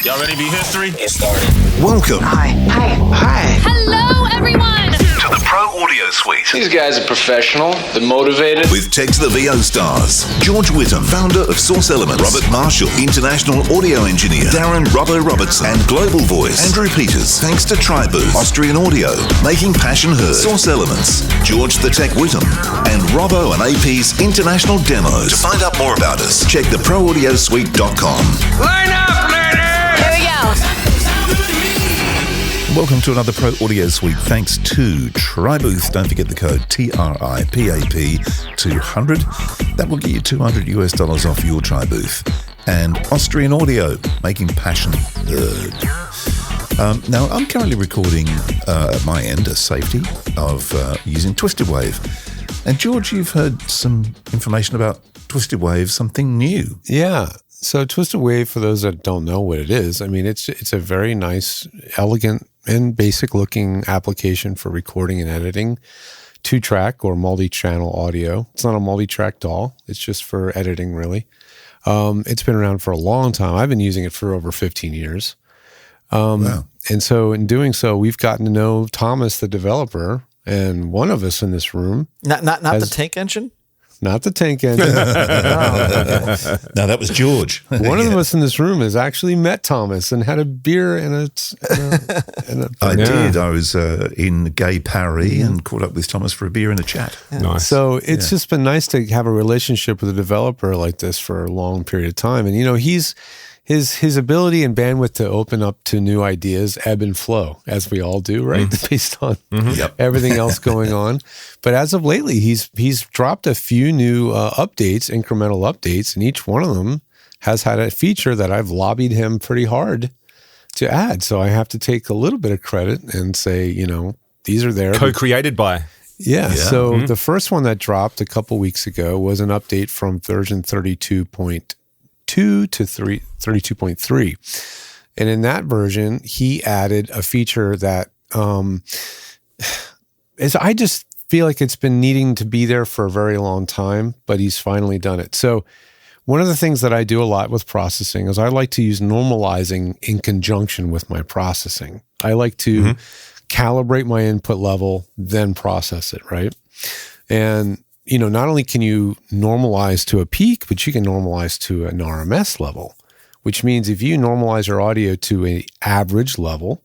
Y'all ready to be history? Get started. Welcome. Hi. Hello, everyone. To the Pro Audio Suite. These guys are professional. They're motivated. With Text the VO stars. George Whittam, founder of Source Elements. Robert Marshall, international audio engineer. Darren Robbo Robertson. And global voice. Andrew Peters. Thanks to TwistedWave, Austrian audio. Making passion heard. Source Elements. George the Tech Whittam. And Robbo and AP's international demos. To find out more about us, check theproaudiosuite.com. Line up, ladies! Here we go. Welcome to another Pro Audio Suite. Thanks to TriBooth. Don't forget the code TRIPAP 200. That will get you $200 off your TriBooth. And Austrian Audio, making passion heard. Now, I'm currently recording at my end a safety of using TwistedWave. And George, you've heard some information about TwistedWave, something new. Yeah. So TwistedWave, for those that don't know what it is, I mean, it's a very nice, elegant, and basic-looking application for recording and editing two-track or multi-channel audio. It's not a multi-track DAW. It's just for editing, really. It's been around for a long time. I've been using it for over 15 years. Wow. And so in doing so, we've gotten to know Thomas, the developer, and one of us in this room. Not the tank engine? Not the tank engine. No, that was George. One of us in this room has actually met Thomas and had a beer and a I did. I was in Gay Paris and caught up with Thomas for a beer and a chat. Nice. So it's just been nice to have a relationship with a developer like this for a long period of time. And, you know, his ability and bandwidth to open up to new ideas ebb and flow, as we all do, right? Based on everything else going on. But as of lately, he's dropped a few new updates, incremental updates, and each one of them has had a feature that I've lobbied him pretty hard to add. So I have to take a little bit of credit and say, you know, these are there. Co-created by. Yeah. So the first one that dropped a couple weeks ago was an update from version 32.2 to 32.3. And in that version, he added a feature that I just feel like it's been needing to be there for a very long time, but he's finally done it. So one of the things that I do a lot with processing is I like to use normalizing in conjunction with my processing. I like to calibrate my input level, then process it, right? And you know, not only can you normalize to a peak, but you can normalize to an RMS level, which means if you normalize your audio to an average level,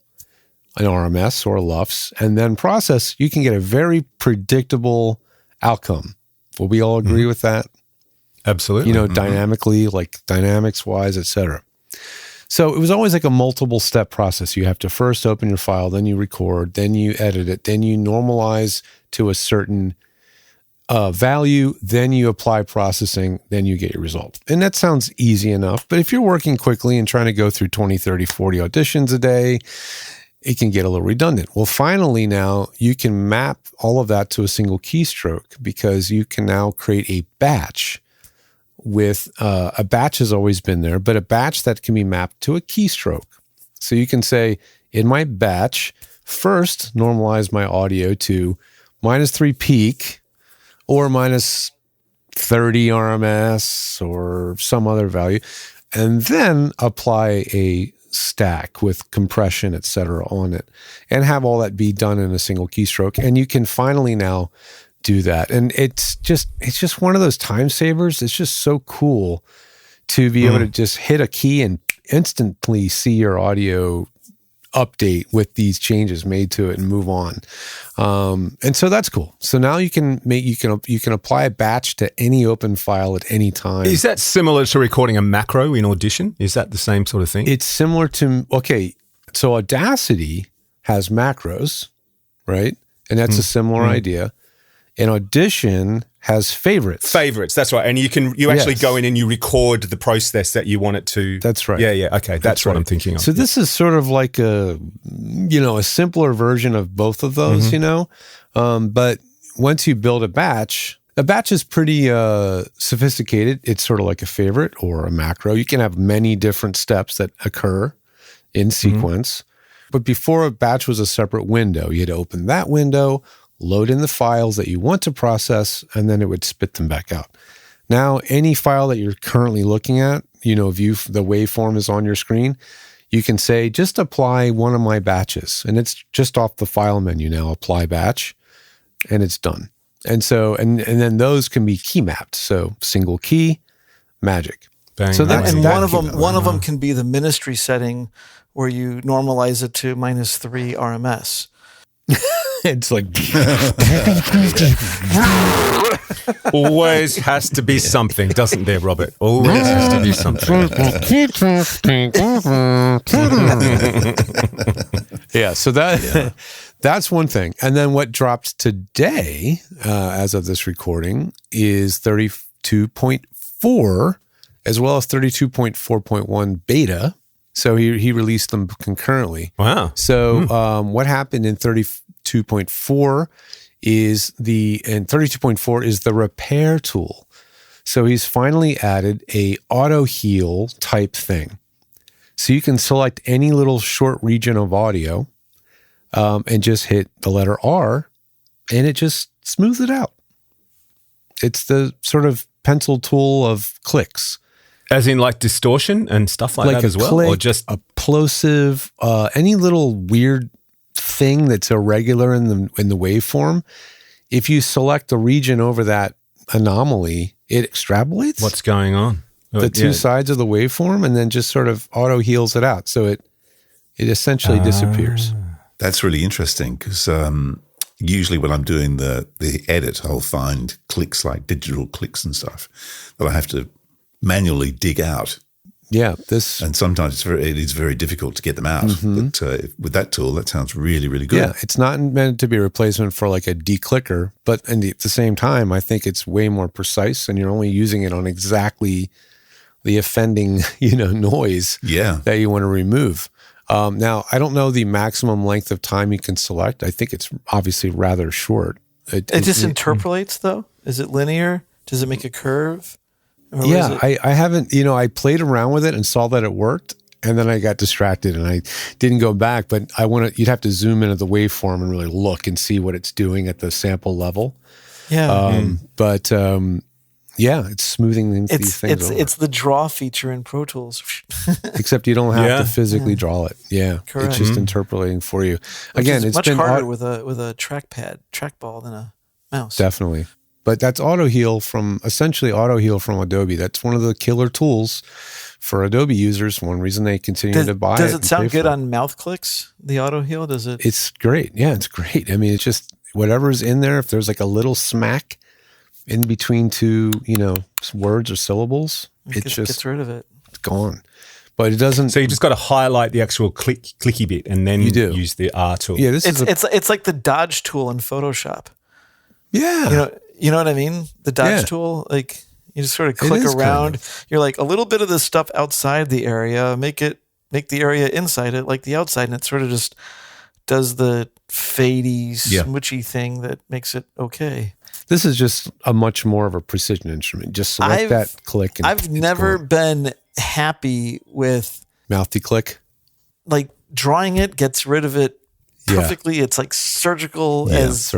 an RMS or a LUFS, and then process, you can get a very predictable outcome. Will we all agree with that? Absolutely. You know, dynamically, like dynamics-wise, et cetera. So it was always like a multiple step process. You have to first open your file, then you record, then you edit it, then you normalize to a certain value, then you apply processing, then you get your result. And that sounds easy enough, but if you're working quickly and trying to go through 20, 30, 40 auditions a day, it can get a little redundant. Well, finally now you can map all of that to a single keystroke because you can now create a batch with, a batch has always been there, but a batch that can be mapped to a keystroke. So you can say, in my batch, first normalize my audio to -3 peak, or minus 30 RMS or some other value, and then apply a stack with compression, et cetera, on it, and have all that be done in a single keystroke. And you can finally now do that. And it's just one of those time savers. It's just so cool to be able to just hit a key and instantly see your audio update with these changes made to it and move on. And so that's cool. So now you can apply a batch to any open file at any time. Is that similar to recording a macro in Audition? Is that the same sort of thing? It's similar to, so Audacity has macros, right? And that's a similar idea. And Audition has favorites. Favorites, that's right. And you actually go in and you record the process that you want it to. That's right. Yeah. Okay, that's what I'm thinking of. So this is sort of like a simpler version of both of those, you know. But once you build a batch is pretty sophisticated. It's sort of like a favorite or a macro. You can have many different steps that occur in sequence. But before, a batch was a separate window. You had to open that window, load in the files that you want to process, and then it would spit them back out. Now, any file that you're currently looking at, the waveform is on your screen, you can say, just apply one of my batches. And it's just off the file menu now, apply batch, and it's done. And so, and then those can be key mapped. So single key, magic. Bang. So that, And that one of them can be the ministry setting where you normalize it to -3 RMS. it's like, Always has to be something, doesn't there, Robert? Always has to be something. yeah. So that's one thing. And then what dropped today, as of this recording, is 32.4, as well as 32.4.1 beta. So he released them concurrently. Wow. So what happened in 32.4 is and 32.4 is the repair tool. So he's finally added a auto heal type thing. So you can select any little short region of audio and just hit the letter R, and it just smooths it out. It's the sort of pencil tool of clicks. As in like distortion and stuff like that as well? Click, or just a plosive, any little weird thing that's irregular in the waveform. If you select a region over that anomaly, it extrapolates what's going on? the two sides of the waveform and then just sort of auto heals it out. So it essentially disappears. That's really interesting because usually when I'm doing the edit, I'll find clicks like digital clicks and stuff that I have to manually dig out. Yeah, and sometimes it is very difficult to get them out. But with that tool, that sounds really, really good. Yeah, it's not meant to be a replacement for like a declicker, but at the same time, I think it's way more precise, and you're only using it on exactly the offending, noise that you want to remove. Now, I don't know the maximum length of time you can select. I think it's obviously rather short. It just interpolates, though? Is it linear? Does it make a curve? Yeah, I haven't, I played around with it and saw that it worked, and then I got distracted and I didn't go back, but you'd have to zoom into the waveform and really look and see what it's doing at the sample level. Yeah. But it's smoothing these things over. It's the draw feature in Pro Tools. Except you don't have to physically draw it. Yeah. Correct. It's just interpolating for you. Again, it's much been harder with a trackball than a mouse. Definitely. But that's essentially auto heal from Adobe. That's one of the killer tools for Adobe users. One reason they continue to buy it. Does it sound good on mouth clicks, the auto heal? Does it? It's great. Yeah, it's great. I mean, it's just whatever's in there. If there's like a little smack in between two, words or syllables, it just gets rid of it. It's gone. But it doesn't. So you just got to highlight the actual clicky bit and then use the R tool. Yeah, it's like the dodge tool in Photoshop. Yeah. You know what I mean? The dodge tool, like you just sort of click around. You're like a little bit of the stuff outside the area, make the area inside it like the outside, and it sort of just does the fadey, smoochy thing that makes it okay. This is just a much more of a precision instrument. Just select that click. And I've never been happy with mouthy click. Like drawing it gets rid of it perfectly. It's like surgical as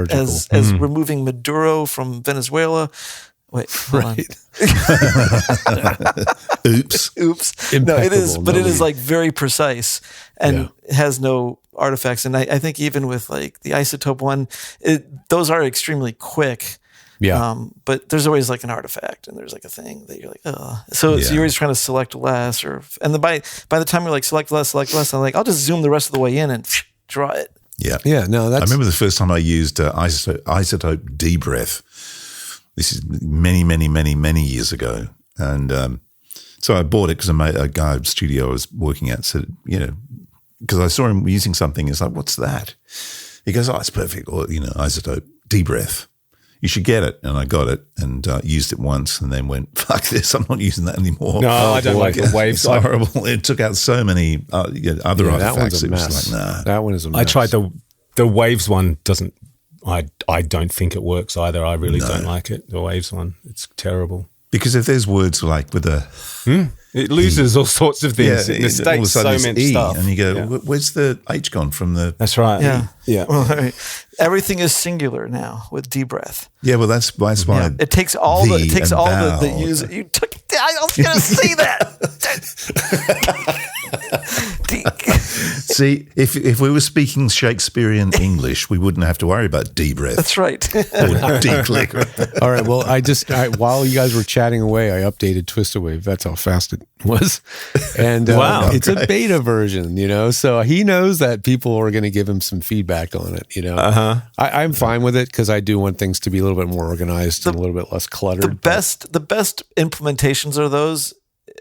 removing Maduro from Venezuela. Wait, hold on. Oops. No, it is, but it is like very precise and has no artifacts. And I think even with like the isotope one, those are extremely quick. Yeah. But there's always like an artifact and there's like a thing that you're like, oh. So you're always trying to select less and then by the time you're like select less, I'm like, I'll just zoom the rest of the way in and draw it. Yeah. Yeah. No, I remember the first time I used isotope D-breath. This is many, many, many, many years ago. And so I bought it because a guy at the studio I was working at said, because I saw him using something. It's like, what's that? He goes, it's perfect. Or, isotope D-breath. You should get it. And I got it and used it once and then went, fuck this, I'm not using that anymore. No, I don't like the waves. It's horrible. It took out so many other artifacts. That one's a mess. It was like, nah. That one is a mess. I tried the waves one doesn't, I don't think it works either. I really don't like it. The waves one, it's terrible. Because if there's words like with a... it loses all sorts of things. It mistakes so much stuff. And you go, where's the H gone from the... That's right. Yeah. Well, everything is singular now with D-breath. Yeah, well, that's why... Yeah. It takes all the user... You took... I was going to say that. See, if we were speaking Shakespearean English, we wouldn't have to worry about D-breath. That's right. Or D-click. All right. Well, while you guys were chatting away, I updated TwistedWave. That's how fast it was. And Wow, it's a beta version, so he knows that people are going to give him some feedback on it, I'm fine with it because I do want things to be a little bit more organized and a little bit less cluttered. The best implementations are those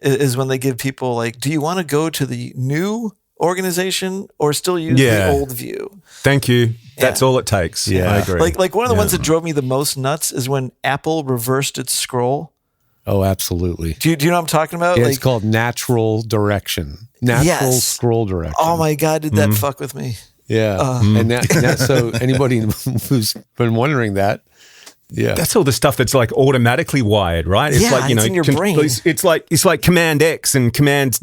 is when they give people like, do you want to go to the new organization or still use the old view? Thank you. That's all it takes. Yeah. I agree. Like one of the ones that drove me the most nuts is when Apple reversed its scroll. Oh, absolutely. Do you know what I'm talking about? Yeah, it's called natural direction. Natural scroll direction. Oh my God, did that fuck with me? Yeah. And so anybody who's been wondering that, that's all the stuff that's like automatically wired, right? It's like, it's in your brain. It's like Command X and Command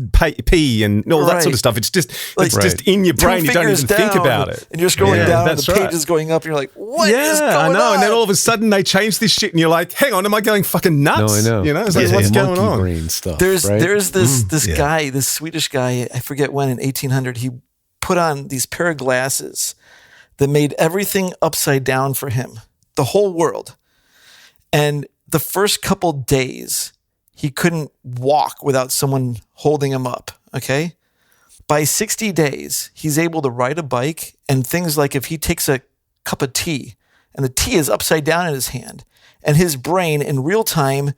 P and all that sort of stuff. It's just just in your brain. You don't even think about it. And you're scrolling down and the page is going up and you're like, what is going on? I know. And then all of a sudden they change this shit and you're like, hang on, am I going fucking nuts? No, I know. It's like, what's going on? Brain stuff, there's this guy, this Swedish guy, I forget when, in 1800, he put on these pair of glasses that made everything upside down for him, the whole world. And the first couple days, he couldn't walk without someone holding him up, okay? By 60 days, he's able to ride a bike, and things like if he takes a cup of tea and the tea is upside down in his hand, and his brain in real time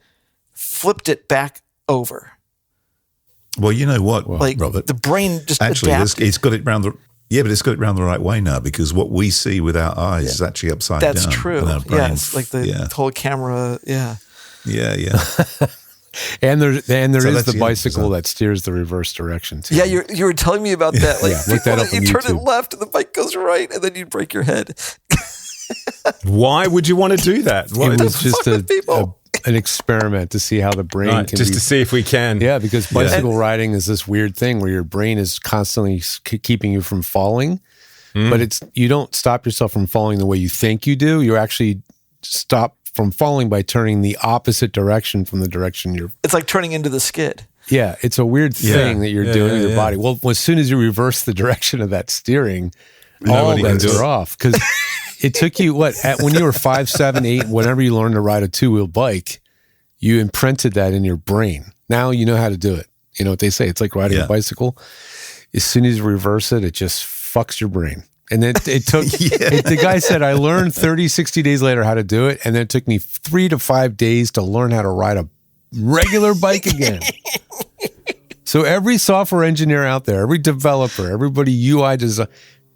flipped it back over. Well, you know what, Robert? The brain just actually adapted. it's got it round the but it's got it round the right way now because what we see with our eyes is actually upside down. That's true. Yes, like the whole camera. Yeah. And there is the bicycle that steers the reverse direction too. Yeah, you were telling me about that. Like look that up on you turn YouTube. it left and the bike goes right, and then you break your head. Why would you want to do that? It was just an experiment to see how the brain can just to see if we can. Yeah, because bicycle riding is this weird thing where your brain is constantly keeping you from falling, but you don't stop yourself from falling the way you think you do. You actually stop from falling by turning the opposite direction from the direction you're. It's like turning into the skid. Yeah, it's a weird thing that you're doing with your body. Well, as soon as you reverse the direction of that steering, all bets are off because. It took you, when you were 5, 7, 8, whenever you learned to ride a two-wheel bike, you imprinted that in your brain. Now you know how to do it. You know what they say? It's like riding a bicycle. As soon as you reverse it, it just fucks your brain. And then it took, the guy said, I learned 30, 60 days later how to do it. And then it took me 3 to 5 days to learn how to ride a regular bike again. So every software engineer out there, every developer, everybody UI design,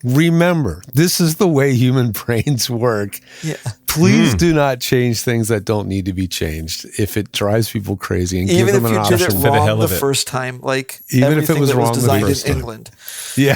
remember, this is the way human brains work. Yeah. Please do not change things that don't need to be changed if it drives people crazy and give them an option. Even if you did it wrong the first time, like even if it was wrong designed the first in time. England. Yeah.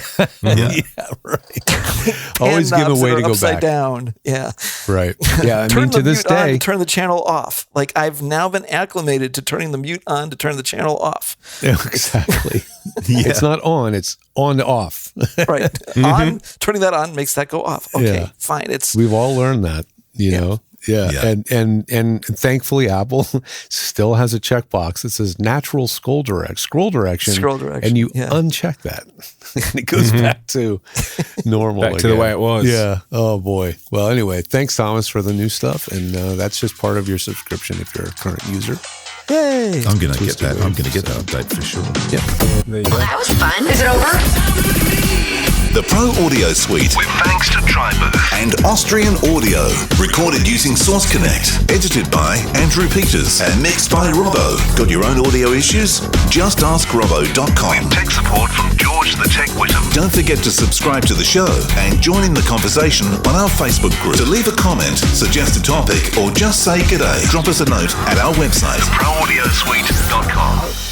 Right. Always give a way to go upside back. Down. Yeah. Right. Yeah. I mean, to this day, to turn the channel off. Like I've now been acclimated to turning the mute on to turn the channel off. Yeah, exactly. It's not on; it's on to off. Right. On, turning that on makes that go off. Okay, fine. We've all learned that, you know. Yeah. And thankfully Apple still has a checkbox that says natural scroll direction. And you uncheck that. And it goes back to normal. Back to the way it was. Yeah. Oh boy. Well, anyway, thanks Thomas for the new stuff. And that's just part of your subscription if you're a current user. Yay. I'm going to get that. I'm going to get that update for sure. Yeah. Well, that was fun. Is it over? The Pro Audio Suite, with thanks to TriBooth and Austrian Audio, recorded using Source Connect, edited by Andrew Peters and mixed by Robbo. Got your own audio issues? Just ask Robbo.com. With tech support from George the Tech Whittam. Don't forget to subscribe to the show and join in the conversation on our Facebook group. To leave a comment, suggest a topic, or just say g'day, drop us a note at our website, proaudiosuite.com.